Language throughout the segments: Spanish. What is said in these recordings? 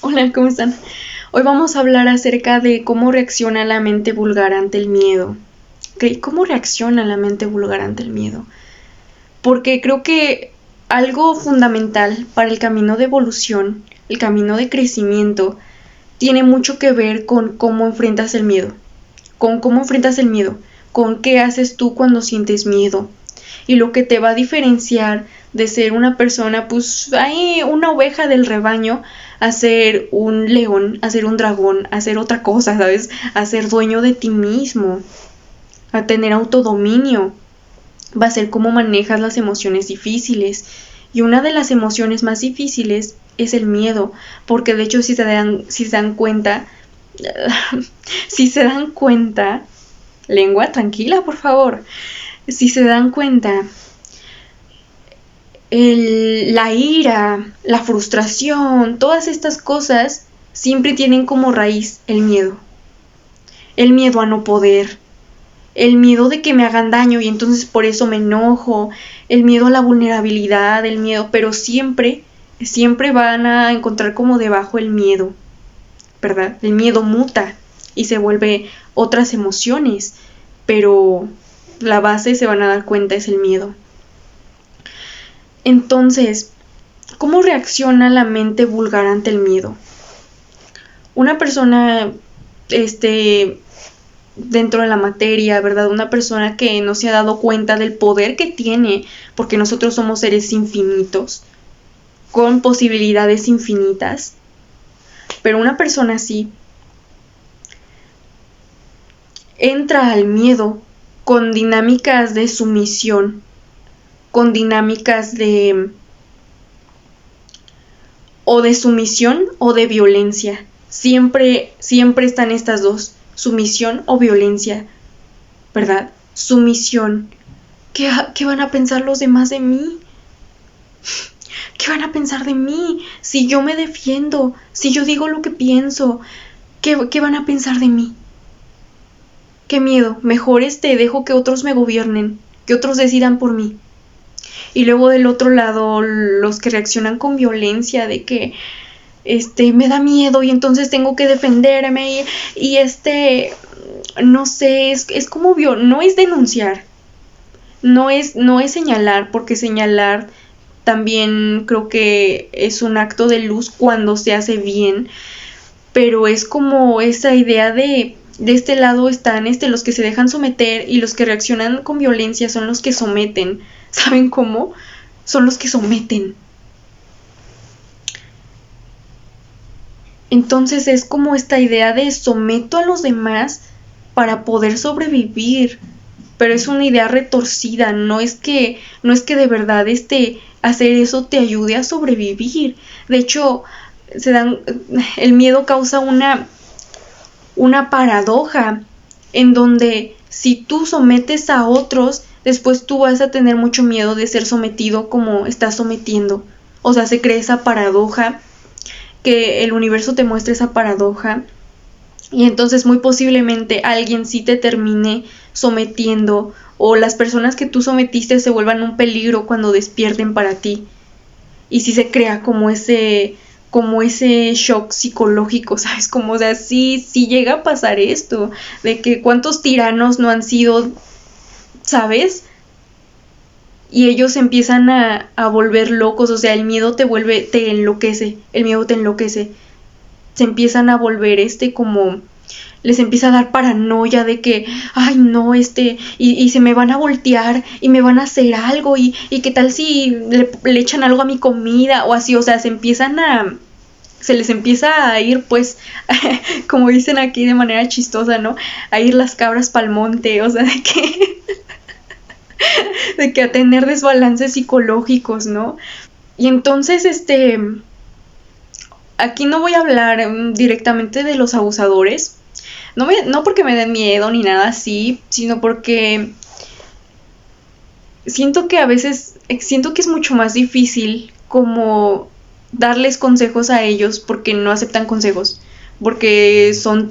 Hola, ¿cómo están? Hoy vamos a hablar acerca de cómo reacciona la mente vulgar ante el miedo. ¿Ok? ¿Cómo reacciona la mente vulgar ante el miedo? Porque creo que algo fundamental para el camino de evolución, el camino de crecimiento, tiene mucho que ver con cómo enfrentas el miedo. Con cómo enfrentas el miedo. Con qué haces tú cuando sientes miedo. Y lo que te va a diferenciar de ser una persona, pues hay una oveja del rebaño, a ser un león, a ser un dragón, a ser otra cosa, ¿sabes? A ser dueño de ti mismo, a tener autodominio. Va a ser cómo manejas las emociones difíciles. Y una de las emociones más difíciles es el miedo, porque de hecho si se dan cuenta, si se dan cuenta, lengua tranquila, por favor. Si se dan cuenta, la ira, la frustración, todas estas cosas siempre tienen como raíz el miedo. El miedo a no poder, el miedo de que me hagan daño y entonces por eso me enojo, el miedo a la vulnerabilidad, el miedo, pero siempre van a encontrar como debajo el miedo, ¿verdad? El miedo muta y se vuelve otras emociones, pero la base, se van a dar cuenta, es el miedo. Entonces, ¿cómo reacciona la mente vulgar ante el miedo? Una persona, dentro de la materia, ¿verdad? Una persona que no se ha dado cuenta del poder que tiene, porque nosotros somos seres infinitos, con posibilidades infinitas, pero una persona así entra al miedo con dinámicas de sumisión, con dinámicas de sumisión o de violencia. Siempre están estas dos, sumisión o violencia, ¿verdad? Sumisión. ¿Qué van a pensar los demás de mí? ¿Qué van a pensar de mí? Si yo me defiendo, si yo digo lo que pienso, ¿qué van a pensar de mí? Qué miedo. Mejor dejo que otros me gobiernen, que otros decidan por mí. Y luego del otro lado, los que reaccionan con violencia, de que me da miedo y entonces tengo que defenderme y no sé, es como no es denunciar, no es señalar, porque señalar también creo que es un acto de luz cuando se hace bien, pero es como esa idea de este lado están los que se dejan someter y los que reaccionan con violencia son los que someten. ¿Saben cómo? Son los que someten. Entonces es como esta idea de someto a los demás para poder sobrevivir, pero es una idea retorcida, no es que de verdad hacer eso te ayude a sobrevivir. De hecho, el miedo causa una paradoja en donde si tú sometes a otros, después tú vas a tener mucho miedo de ser sometido como estás sometiendo. O sea, se crea esa paradoja, que el universo te muestra esa paradoja, y entonces muy posiblemente alguien sí te termine sometiendo, o las personas que tú sometiste se vuelvan un peligro cuando despierten para ti. Y sí se crea como ese shock psicológico, ¿sabes? Como, o sea, sí llega a pasar esto, de que cuántos tiranos no han sido, ¿sabes? Y ellos empiezan a volver locos, o sea, el miedo te enloquece, el miedo te enloquece. Se empiezan a volver como les empieza a dar paranoia de que, ay no, y se me van a voltear y me van a hacer algo y qué tal si le echan algo a mi comida o así, o sea, se les empieza a ir, pues, como dicen aquí de manera chistosa, ¿no? A ir las cabras pa'l monte, o sea, de que a tener desbalances psicológicos, ¿no? Y entonces, aquí no voy a hablar directamente de los abusadores, no porque me den miedo ni nada así, sino porque siento que es mucho más difícil como darles consejos a ellos porque no aceptan consejos, porque son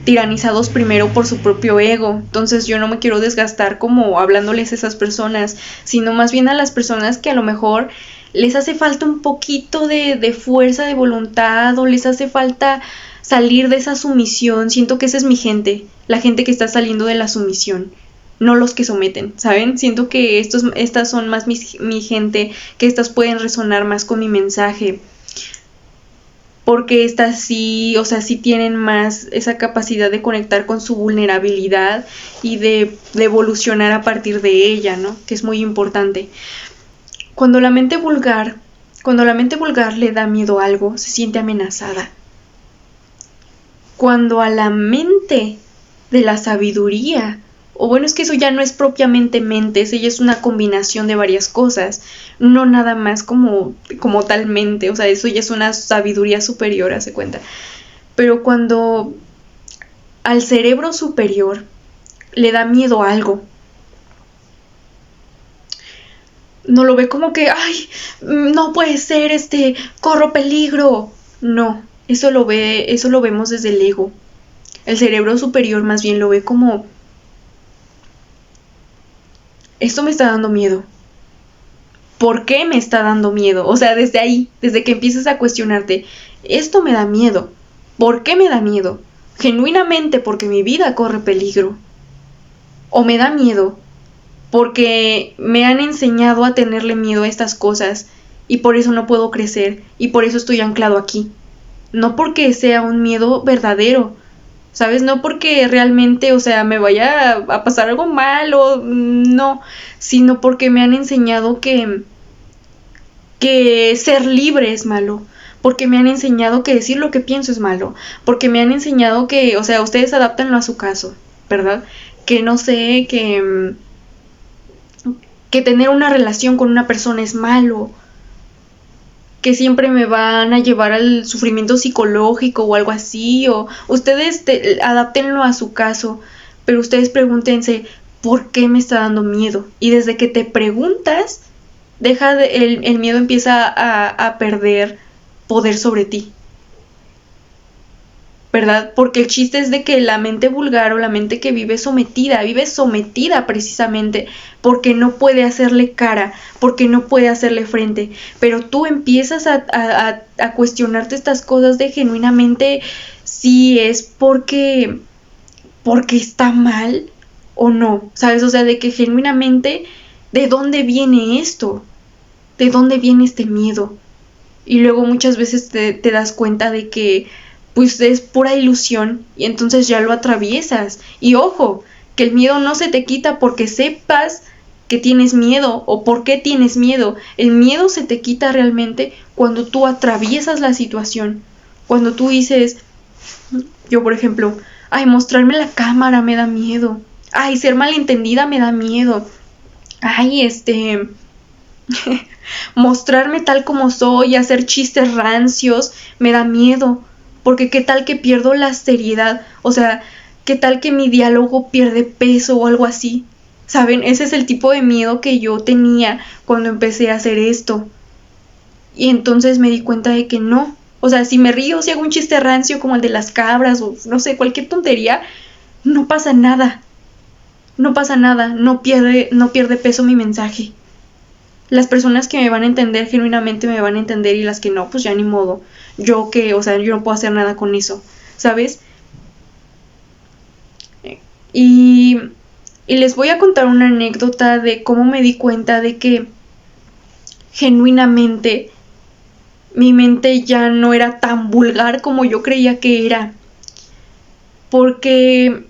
tiranizados primero por su propio ego. Entonces yo no me quiero desgastar como hablándoles a esas personas, sino más bien a las personas que a lo mejor les hace falta un poquito de fuerza de voluntad, o les hace falta salir de esa sumisión. Siento que esa es mi gente, la gente que está saliendo de la sumisión, no los que someten, ¿saben? Siento que estas son más mi gente, que estas pueden resonar más con mi mensaje, porque estas sí, o sea, sí tienen más esa capacidad de conectar con su vulnerabilidad y de evolucionar a partir de ella, ¿no? Que es muy importante. Cuando la mente vulgar le da miedo a algo, se siente amenazada. Cuando a la mente de la sabiduría, o bueno, es que eso ya no es propiamente mente, eso ya es una combinación de varias cosas, no nada más como tal mente, o sea, eso ya es una sabiduría superior, hace cuenta. Pero cuando al cerebro superior le da miedo a algo, no lo ve como que, ay, no puede ser, corro peligro. No, eso lo vemos desde el ego. El cerebro superior más bien lo ve como, esto me está dando miedo. ¿Por qué me está dando miedo? O sea, desde ahí, desde que empiezas a cuestionarte, esto me da miedo. ¿Por qué me da miedo? Genuinamente porque mi vida corre peligro. O me da miedo porque me han enseñado a tenerle miedo a estas cosas y por eso no puedo crecer y por eso estoy anclado aquí. No porque sea un miedo verdadero, ¿sabes? No porque realmente, o sea, me vaya a pasar algo malo, no, sino porque me han enseñado que ser libre es malo, porque me han enseñado que decir lo que pienso es malo, porque me han enseñado que, o sea, ustedes adáptanlo a su caso, ¿verdad? Que no sé, que tener una relación con una persona es malo, que siempre me van a llevar al sufrimiento psicológico o algo así, o ustedes adáptenlo a su caso, pero ustedes pregúntense, ¿por qué me está dando miedo? Y desde que te preguntas, el miedo empieza a perder poder sobre ti, ¿verdad? Porque el chiste es de que la mente vulgar o la mente que vive sometida precisamente porque no puede hacerle cara, porque no puede hacerle frente, pero tú empiezas a cuestionarte estas cosas de genuinamente si es porque está mal o no, ¿sabes? O sea, de que genuinamente, ¿de dónde viene esto? ¿De dónde viene este miedo? Y luego muchas veces te das cuenta de que pues es pura ilusión y entonces ya lo atraviesas. Y ojo, que el miedo no se te quita porque sepas que tienes miedo o por qué tienes miedo. El miedo se te quita realmente cuando tú atraviesas la situación. Cuando tú dices, yo por ejemplo, ay, mostrarme la cámara me da miedo. Ay, ser malentendida me da miedo. Ay, mostrarme tal como soy, hacer chistes rancios, me da miedo. Porque qué tal que pierdo la seriedad, o sea, qué tal que mi diálogo pierde peso o algo así. ¿Saben? Ese es el tipo de miedo que yo tenía cuando empecé a hacer esto. Y entonces me di cuenta de que no. O sea, si me río, si hago un chiste rancio como el de las cabras o no sé, cualquier tontería, no pasa nada. No pasa nada, no pierde peso mi mensaje. Las personas que me van a entender genuinamente me van a entender y las que no, pues ya ni modo. Yo no puedo hacer nada con eso, ¿sabes? Y les voy a contar una anécdota de cómo me di cuenta de que genuinamente mi mente ya no era tan vulgar como yo creía que era. Porque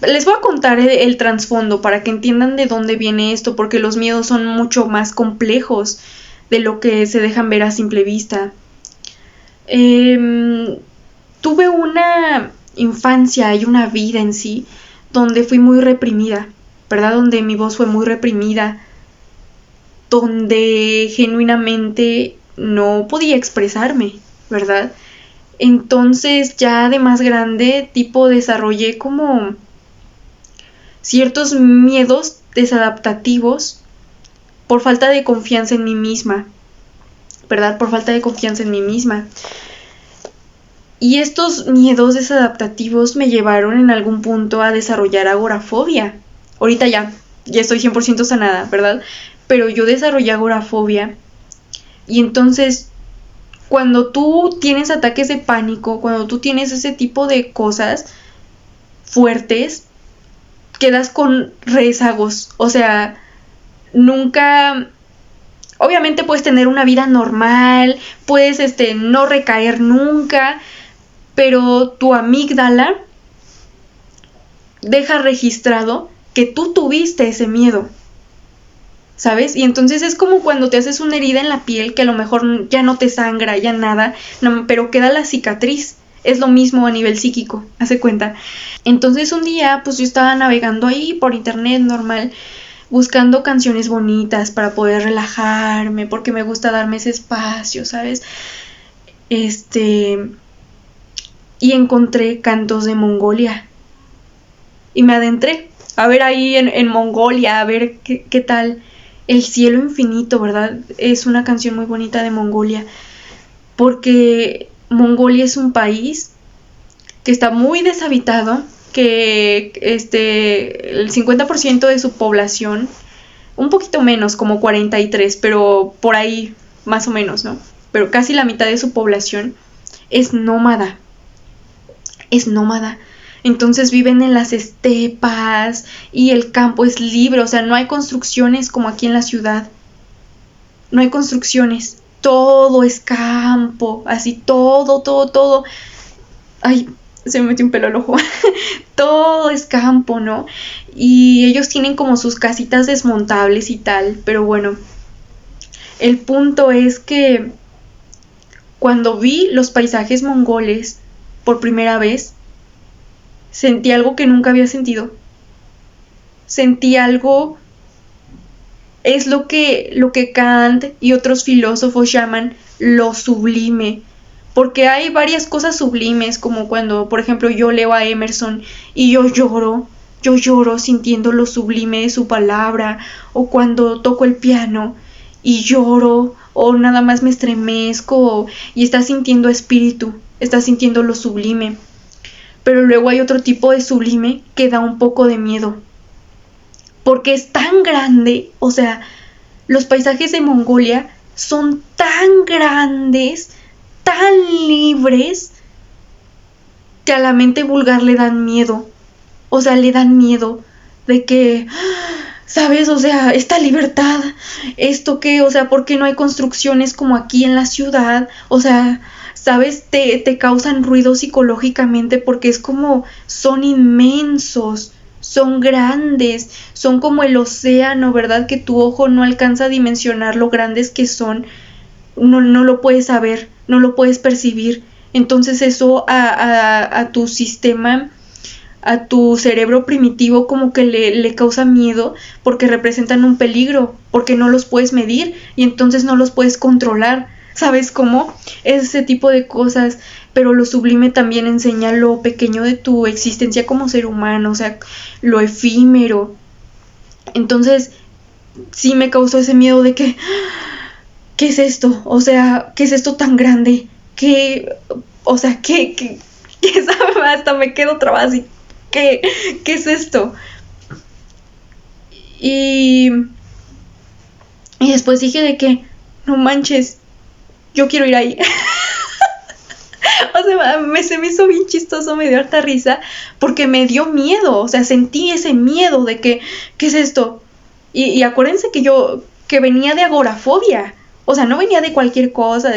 les voy a contar el trasfondo para que entiendan de dónde viene esto, porque los miedos son mucho más complejos de lo que se dejan ver a simple vista. Tuve una infancia y una vida en sí donde fui muy reprimida, ¿verdad? Donde mi voz fue muy reprimida, donde genuinamente no podía expresarme, ¿verdad? Entonces ya de más grande, desarrollé como ciertos miedos desadaptativos por falta de confianza en mí misma, ¿verdad? Por falta de confianza en mí misma. Y estos miedos desadaptativos me llevaron en algún punto a desarrollar agorafobia. Ahorita ya ya estoy 100% sanada, ¿verdad? Pero yo desarrollé agorafobia. Y entonces, cuando tú tienes ataques de pánico, cuando tú tienes ese tipo de cosas fuertes, quedas con rezagos. O sea, nunca... Obviamente puedes tener una vida normal, puedes no recaer nunca, pero tu amígdala deja registrado que tú tuviste ese miedo, ¿sabes? Y entonces es como cuando te haces una herida en la piel que a lo mejor ya no te sangra, ya nada, no, pero queda la cicatriz. Es lo mismo a nivel psíquico, hace cuenta. Entonces un día pues yo estaba navegando ahí por internet normal, buscando canciones bonitas para poder relajarme, porque me gusta darme ese espacio, ¿sabes? Y encontré cantos de Mongolia. Y me adentré a ver ahí en Mongolia, a ver qué tal. El cielo infinito, ¿verdad? Es una canción muy bonita de Mongolia, porque Mongolia es un país que está muy deshabitado, que el 50% de su población, un poquito menos, como 43, pero por ahí más o menos, ¿no? Pero casi la mitad de su población es nómada. Es nómada. Entonces viven en las estepas y el campo es libre, o sea, no hay construcciones como aquí en la ciudad. No hay construcciones, todo es campo, así todo. Ay, se me metió un pelo al ojo. Todo es campo, ¿no? Y ellos tienen como sus casitas desmontables y tal, pero bueno. El punto es que cuando vi los paisajes mongoles por primera vez, sentí algo que nunca había sentido. Sentí algo, es lo que Kant y otros filósofos llaman lo sublime. Porque hay varias cosas sublimes, como cuando, por ejemplo, yo leo a Emerson y yo lloro sintiendo lo sublime de su palabra, o cuando toco el piano y lloro, o nada más me estremezco, y estás sintiendo espíritu, estás sintiendo lo sublime. Pero luego hay otro tipo de sublime que da un poco de miedo, porque es tan grande, o sea, los paisajes de Mongolia son tan grandes, tan libres, que a la mente vulgar le dan miedo. O sea, le dan miedo de que, ¿sabes? O sea, esta libertad, ¿esto qué? O sea, ¿por qué no hay construcciones como aquí en la ciudad? O sea, ¿sabes? Te causan ruido psicológicamente porque es como, son inmensos, son grandes, son como el océano, ¿verdad? Que tu ojo no alcanza a dimensionar lo grandes que son. No lo puedes saber, no lo puedes percibir. Entonces eso a tu sistema, a tu cerebro primitivo como que le causa miedo, porque representan un peligro, porque no los puedes medir y entonces no los puedes controlar. ¿Sabes cómo? Ese tipo de cosas. Pero lo sublime también enseña lo pequeño de tu existencia como ser humano, o sea, lo efímero. Entonces sí me causó ese miedo de que, ¿qué es esto? O sea, ¿qué es esto tan grande? O sea, ¿qué sabe? Hasta me quedo trabada así. ¿Qué es esto? Y después dije de que, no manches, yo quiero ir ahí. O sea, se me hizo bien chistoso, me dio harta risa, porque me dio miedo, o sea, sentí ese miedo de que, ¿qué es esto? Y acuérdense que venía de agorafobia. O sea, no venía de cualquier cosa,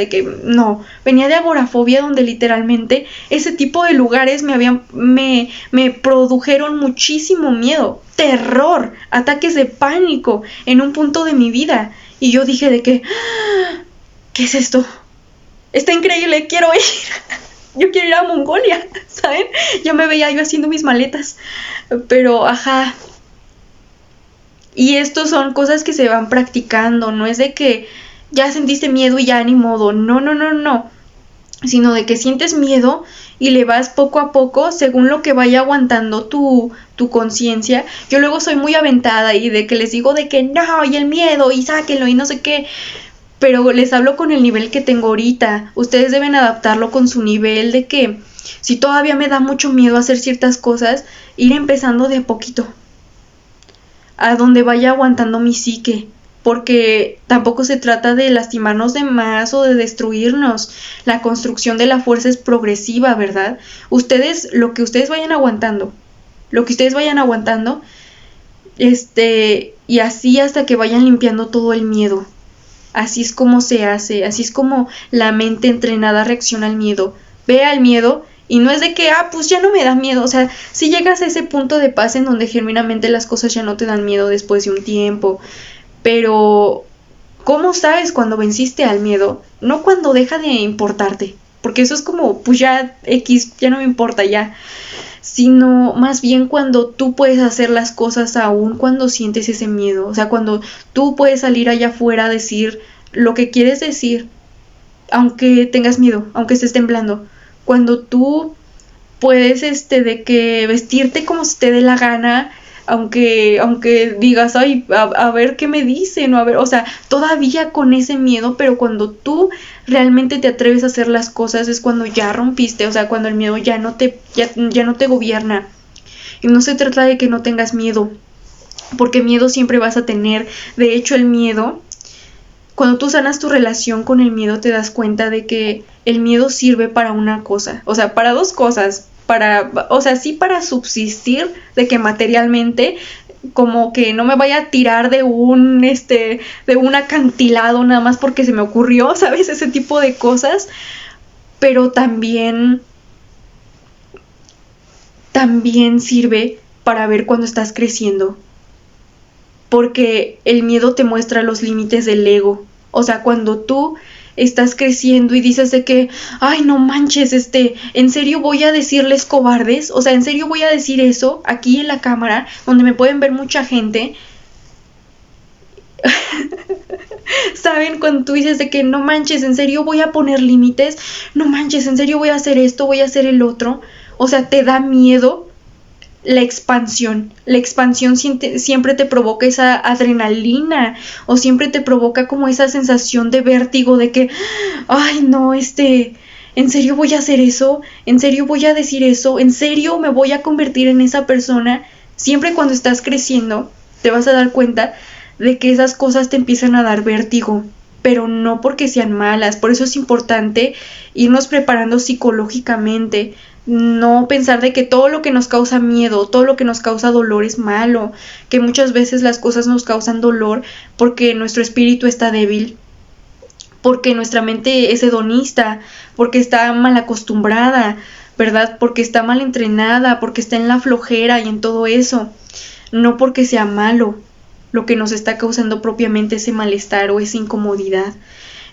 no, venía de agorafobia, donde literalmente ese tipo de lugares me produjeron muchísimo miedo, terror, ataques de pánico en un punto de mi vida. Y yo dije de que, ¿qué es esto? Está increíble, quiero ir. Yo quiero ir a Mongolia, ¿saben? Yo me veía yo haciendo mis maletas, pero ajá. Y estos son cosas que se van practicando, no es de que ya sentiste miedo y ya ni modo, no, sino de que sientes miedo y le vas poco a poco según lo que vaya aguantando tu conciencia. Yo luego soy muy aventada y de que les digo de que no, y el miedo, y sáquenlo, y no sé qué, pero les hablo con el nivel que tengo ahorita. Ustedes deben adaptarlo con su nivel, de que si todavía me da mucho miedo hacer ciertas cosas, ir empezando de a poquito. a donde vaya aguantando mi psique, porque tampoco se trata de lastimarnos de más o de destruirnos. La construcción de la fuerza es progresiva, ¿verdad? Lo que ustedes vayan aguantando, y así hasta que vayan limpiando todo el miedo. Así es como se hace, así es como la mente entrenada reacciona al miedo. Ve al miedo y no es de que, pues ya no me da miedo. O sea, si llegas a ese punto de paz en donde genuinamente las cosas ya no te dan miedo después de un tiempo. Pero, ¿cómo sabes cuando venciste al miedo? No cuando deja de importarte, porque eso es como, pues ya X, ya no me importa ya. Sino más bien cuando tú puedes hacer las cosas aún cuando sientes ese miedo. O sea, cuando tú puedes salir allá afuera a decir lo que quieres decir, aunque tengas miedo, aunque estés temblando. Cuando tú puedes, de que vestirte como se te dé la gana, aunque digas, ay, a ver qué me dicen, o a ver, o sea, todavía con ese miedo, pero cuando tú realmente te atreves a hacer las cosas es cuando ya rompiste, o sea, cuando el miedo ya no te gobierna. Y no se trata de que no tengas miedo, porque miedo siempre vas a tener. De hecho, el miedo, cuando tú sanas tu relación con el miedo, te das cuenta de que el miedo sirve para una cosa, o sea, para dos cosas. Sí para subsistir, de que materialmente, como que no me vaya a tirar de un acantilado nada más porque se me ocurrió, ¿sabes? Ese tipo de cosas. Pero también sirve para ver cuando estás creciendo, porque el miedo te muestra los límites del ego. O sea, cuando tú estás creciendo y dices de que, ay, no manches, ¿en serio voy a decirles cobardes? O sea, ¿en serio voy a decir eso aquí en la cámara, donde me pueden ver mucha gente? ¿Saben? Cuando tú dices de que, no manches, ¿en serio voy a poner límites? No manches, ¿en serio voy a hacer esto, voy a hacer el otro? O sea, te da miedo la expansión. La expansión siempre te provoca esa adrenalina, o siempre te provoca como esa sensación de vértigo de que, ay, no, ¿en serio voy a hacer eso? ¿En serio voy a decir eso? ¿En serio me voy a convertir en esa persona? Siempre cuando estás creciendo te vas a dar cuenta de que esas cosas te empiezan a dar vértigo, pero no porque sean malas. Por eso es importante irnos preparando psicológicamente. No pensar de que todo lo que nos causa miedo, todo lo que nos causa dolor es malo, que muchas veces las cosas nos causan dolor porque nuestro espíritu está débil, porque nuestra mente es hedonista, porque está mal acostumbrada, ¿verdad? Porque está mal entrenada, porque está en la flojera y en todo eso. No porque sea malo lo que nos está causando propiamente ese malestar o esa incomodidad.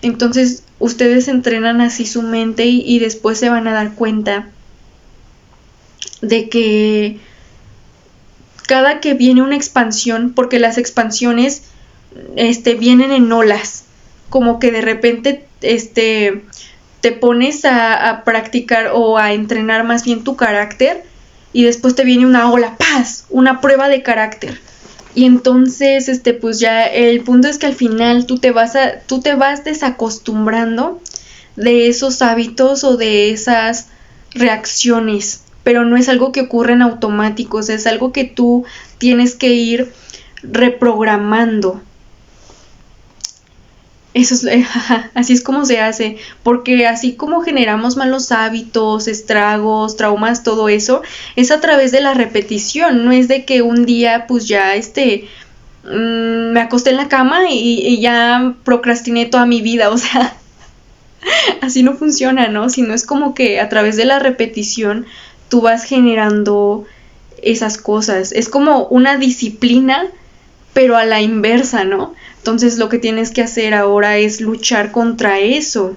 Entonces, ustedes entrenan así su mente y después se van a dar cuenta de que cada que viene una expansión, porque las expansiones vienen en olas, como que de repente te pones a practicar o a entrenar más bien tu carácter y después te viene una ola, ¡paz!, una prueba de carácter. Y entonces pues ya el punto es que al final tú te vas desacostumbrando de esos hábitos o de esas reacciones, pero no es algo que ocurre en automático, o sea, es algo que tú tienes que ir reprogramando. Así es como se hace, porque así como generamos malos hábitos, estragos, traumas, todo eso, es a través de la repetición. No es de que un día pues ya me acosté en la cama y ya procrastiné toda mi vida, o sea, así no funciona, ¿no? Sino es como que a través de la repetición tú vas generando esas cosas. Es como una disciplina, pero a la inversa, ¿no? Entonces lo que tienes que hacer ahora es luchar contra eso.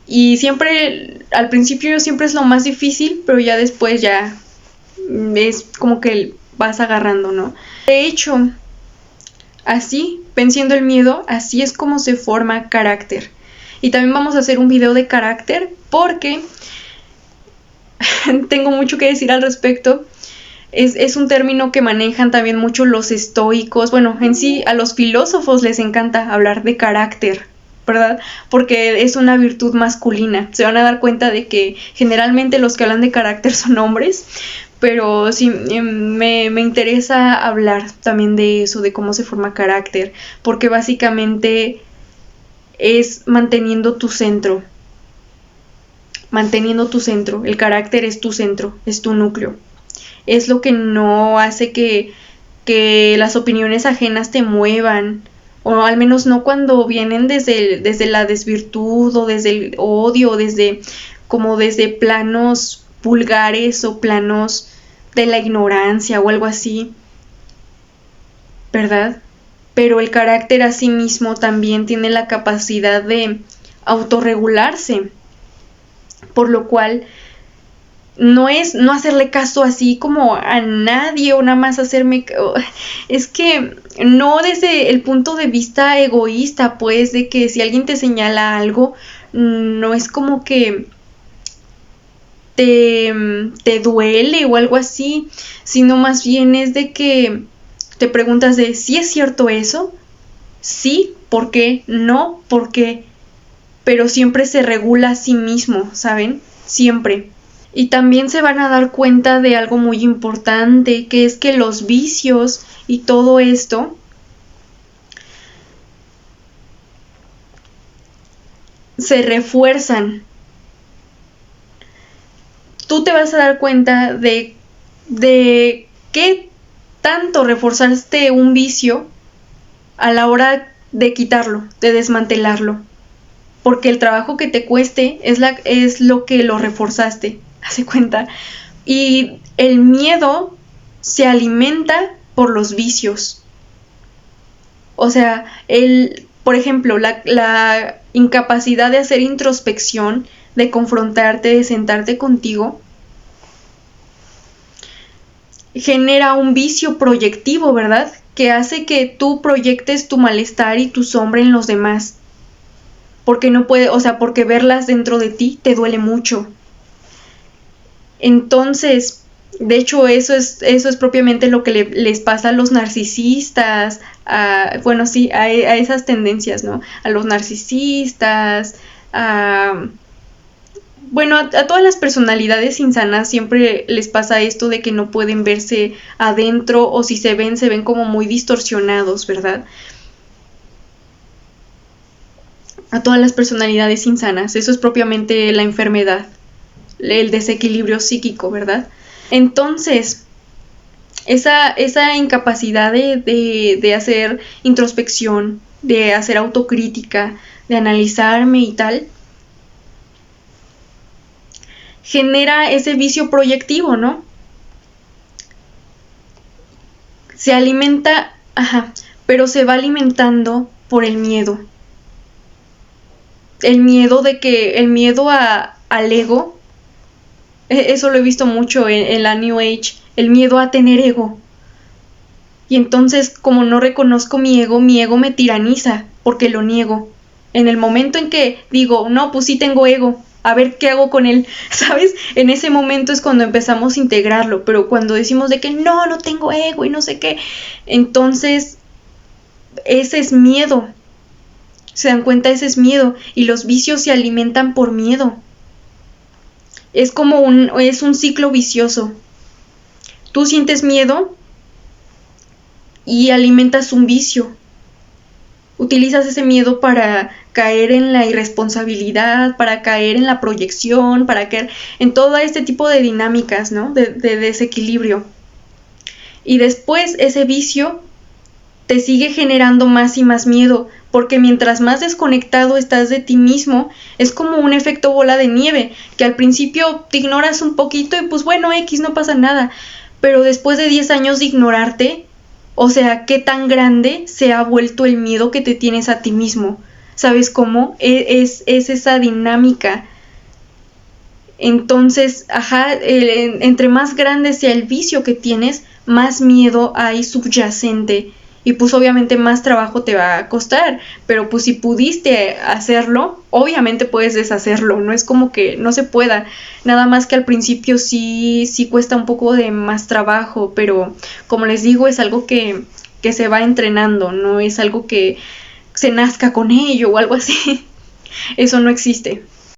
Y siempre, al principio siempre es lo más difícil, pero ya después ya es como que vas agarrando, ¿no? De hecho, así, venciendo el miedo, así es como se forma carácter. Y también vamos a hacer un video de carácter porque tengo mucho que decir al respecto. Es un término que manejan también mucho los estoicos. Bueno, en sí a los filósofos les encanta hablar de carácter, ¿verdad? Porque es una virtud masculina. Se van a dar cuenta de que generalmente los que hablan de carácter son hombres, pero sí, me interesa hablar también de eso, de cómo se forma carácter, porque básicamente es manteniendo tu centro. Manteniendo tu centro. El carácter es tu centro, es tu núcleo. Es lo que no hace que las opiniones ajenas te muevan, o al menos no cuando vienen desde la desvirtud o desde el odio, desde planos vulgares o planos de la ignorancia o algo así, ¿verdad? Pero el carácter a sí mismo también tiene la capacidad de autorregularse, por lo cual no es no hacerle caso así como a nadie o nada más es que no desde el punto de vista egoísta, pues, de que si alguien te señala algo, no es como que te duele o algo así, sino más bien es de que te preguntas de ¿sí es cierto eso? Sí, ¿por qué? No, ¿por qué? Pero siempre se regula a sí mismo, ¿saben? Siempre. Y también se van a dar cuenta de algo muy importante, que es que los vicios y todo esto se refuerzan. Tú te vas a dar cuenta de qué tanto reforzaste un vicio a la hora de quitarlo, de desmantelarlo. Porque el trabajo que te cueste es lo que lo reforzaste, hace cuenta. Y el miedo se alimenta por los vicios. O sea, por ejemplo, la incapacidad de hacer introspección, de confrontarte, de sentarte contigo, genera un vicio proyectivo, ¿verdad? Que hace que tú proyectes tu malestar y tu sombra en los demás. Porque no puede, o sea, porque verlas dentro de ti te duele mucho. Entonces, de hecho, eso es propiamente lo que les pasa a los narcisistas, a esas tendencias, ¿no? A los narcisistas, a todas las personalidades insanas siempre les pasa esto de que no pueden verse adentro, o si se ven como muy distorsionados, ¿verdad? A todas las personalidades insanas, eso es propiamente la enfermedad, el desequilibrio psíquico, ¿verdad? Entonces, esa incapacidad de hacer introspección, de hacer autocrítica, de analizarme y tal, genera ese vicio proyectivo, ¿no? Se alimenta, pero se va alimentando por el miedo. El miedo al ego, eso lo he visto mucho en la New Age, el miedo a tener ego. Y entonces, como no reconozco mi ego me tiraniza porque lo niego. En el momento en que digo, no, pues sí tengo ego, a ver qué hago con él, ¿sabes? En ese momento es cuando empezamos a integrarlo, pero cuando decimos de que no tengo ego y no sé qué, entonces ese es miedo. ¿Se dan cuenta? Ese es miedo, y los vicios se alimentan por miedo. Es un ciclo vicioso. Tú sientes miedo y alimentas un vicio. Utilizas ese miedo para caer en la irresponsabilidad, para caer en la proyección, para caer en todo este tipo de dinámicas, ¿no? De desequilibrio. Y después ese vicio te sigue generando más y más miedo, porque mientras más desconectado estás de ti mismo, es como un efecto bola de nieve, que al principio te ignoras un poquito y pues bueno, X, no pasa nada, pero después de 10 años de ignorarte, o sea, ¿qué tan grande se ha vuelto el miedo que te tienes a ti mismo? ¿Sabes cómo? Es esa dinámica. Entonces, entre más grande sea el vicio que tienes, más miedo hay subyacente. Y pues obviamente más trabajo te va a costar, pero pues si pudiste hacerlo, obviamente puedes deshacerlo, no es como que no se pueda, nada más que al principio sí cuesta un poco de más trabajo, pero como les digo, es algo que se va entrenando, no es algo que se nazca con ello o algo así, eso no existe.